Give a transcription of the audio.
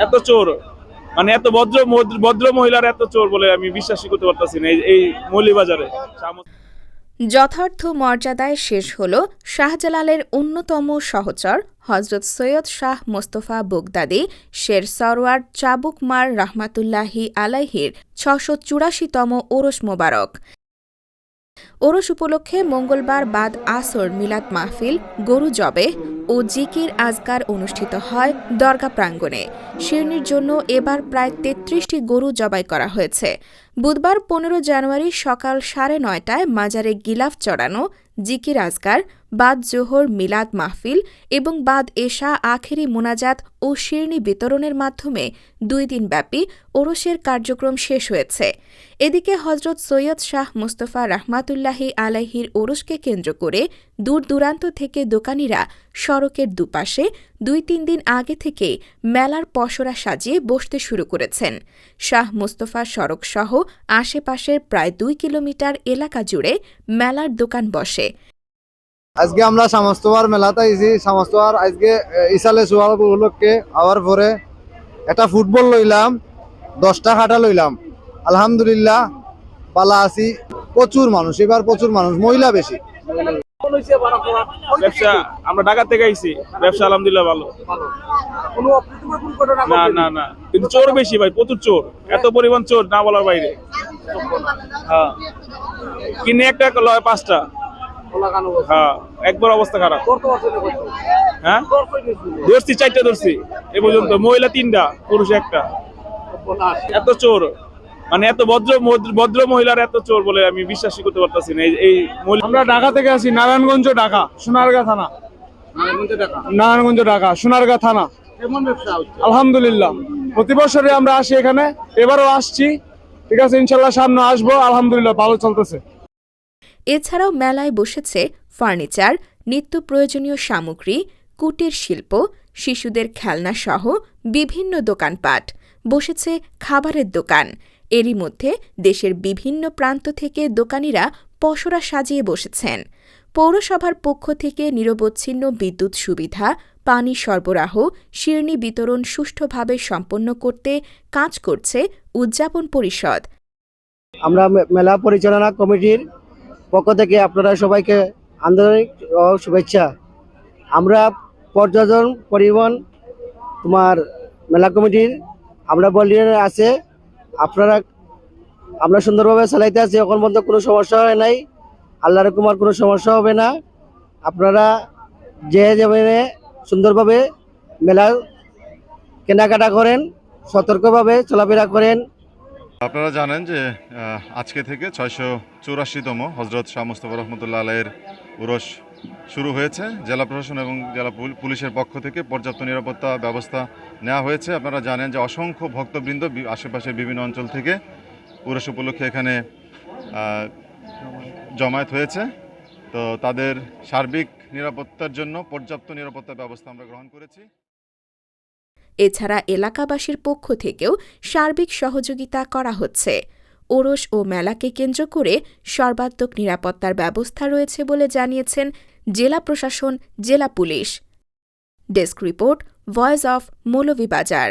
এত চোর, মানে এত ভদ্র মহিলার এত চোর বলে আমি বিশ্বাসই করতে পারতাছি না এই মৌলভীবাজারে। যথার্থ মর্যাদায় শেষ হল শাহজালালের অন্যতম সহচর হজরত সৈয়দ শাহ মোস্তফা বগদাদি শের সরওয়ার চাবুক মার রহমাতুল্লাহি আলাইহির ৬৮৪তম ওরস মোবারক। ওরস উপলক্ষে মঙ্গলবার বাদ আসর মিলাদ মাহফিল, গরু জবেহ ও জিকির আজকার অনুষ্ঠিত হয় দরগা প্রাঙ্গণে। শিরনির জন্য এবার প্রায় ৩৩টি গরু জবাই করা হয়েছে। বুধবার ১৫ জানুয়ারি সকাল ৯:৩০টায় মাজারে গিলাফ চড়ানো, জিকির আজকার, বাদ জোহর মিলাদ মাহফিল এবং বাদ এশা আখেরি মোনাজাত ও শিরনি বিতরণের মাধ্যমে ২ দিনব্যাপী ওরসের কার্যক্রম শেষ হয়েছে। এদিকে হজরত সৈয়দ শাহ মোস্তফা রহমাতুল্লাহি আলাইহির ওরসকে কেন্দ্র করে দূর দূরান্ত থেকে দোকানিরা সড়কের দুপাশে ২-৩ দিন আগে থেকে মেলার পসরা সাজিয়ে বসতে শুরু করেছেন। শাহ মোস্তফা সড়কসহ আশেপাশের প্রায় ২ কিলোমিটার এলাকা জুড়ে মেলার দোকান বসে। আজকে আমরা সামস্তবার মেলাতে আইছি। সামস্তবার আজকে ইসালে সোয়ার উপলক্ষে আওয়ার পরে একটা ফুটবল লইলাম, 10টা খাটা লইলাম। আলহামদুলিল্লাহ পালা আছি। প্রচুর মানুষ, এবার প্রচুর মানুষ, মহিলা বেশি। ব্যবসা আমরা ঢাকা থেকে আইছি, ব্যবসা আলহামদুলিল্লাহ ভালো। না না না, কিন্তু চোর বেশি ভাই, প্রচুর চোর, এত পরিমাণ চোর না বলার বাইরে। হ্যাঁ, কিনে একটা লয় 5টা। হ্যাঁ, একবার অবস্থা খারাপ। হ্যাঁ, ধরছি 4টা ধরছি এ পর্যন্ত, মহিলা 3টা, পুরুষ 1টা। এত চোর, মানে এত ভদ্র মহিলার এত চোর বলে আমি বিশ্বাসই করতে পারতাছি না এই। আমরা ঢাকা থেকে আছি, নারায়ণগঞ্জ ঢাকা, সোনারগাঁ থানা। নারায়ণগঞ্জ ঢাকা, সোনারগাঁ থানা। আলহামদুলিল্লাহ প্রতি বছরে আমরা আসি এখানে, এবারও আসছি। ঠিক আছে, ইনশাল্লাহ সামনে আসবো। আলহামদুলিল্লাহ ভালো চলতেছে। এছাড়াও মেলায় বসেছে ফার্নিচার, নিত্য প্রয়োজনীয় সামগ্রী, কুটির শিল্প, শিশুদের খেলনা সহ বিভিন্ন দোকানপাট। বসেছে খাবারের দোকান। এরই মধ্যে দেশের বিভিন্ন প্রান্ত থেকে দোকানিরা পসরা সাজিয়ে বসেছেন। পৌরসভার পক্ষ থেকে নিরবচ্ছিন্ন বিদ্যুৎ সুবিধা, পানি সরবরাহ, শিরনি বিতরণ সুষ্ঠুভাবে সম্পন্ন করতে কাজ করছে উদযাপন পরিষদ। আমরা মেলা পরিচালনা কমিটির পক্ষ থেকে আপনারা সবাইকে আন্তরিক শুভেচ্ছা। আমরা পর্যটন পরিবহন মেলা কমিটির আমরা ভলান্টিয়ার আছে, আমরা সুন্দরভাবে চালাইতে আছি। এখন পর্যন্ত কোনো সমস্যা হয় নাই, আল্লাহর কুমার কোনো সমস্যা হবে না। আপনারা যে যাবেন সুন্দরভাবে মেলা কেনাকাটা করেন, সতর্কভাবে চলাফেরা করেন। আপনারা জানেন যে আজকে থেকে 684তম হজরত শাহ মোস্তফা রহমতুল্লাহ আলাইহির উরস শুরু হয়েছে। জেলা প্রশাসন এবং জেলা পুলিশের পক্ষ থেকে পর্যাপ্ত নিরাপত্তা ব্যবস্থা নেওয়া হয়েছে। আপনারা জানেন যে অসংখ্য ভক্তবৃন্দ আশেপাশের বিভিন্ন অঞ্চল থেকে উরস উপলক্ষে এখানে জমায়েত হয়েছে। তো তাদের সার্বিক নিরাপত্তার জন্য পর্যাপ্ত নিরাপত্তা ব্যবস্থা আমরা গ্রহণ করেছি। এছাড়া এলাকাবাসীর পক্ষ থেকেও সার্বিক সহযোগিতা করা হচ্ছে। ওরস ও মেলাকে কেন্দ্র করে সর্বাত্মক নিরাপত্তার ব্যবস্থা রয়েছে বলে জানিয়েছেন জেলা প্রশাসন, জেলা police. Desk report, voice of Moulvibazar.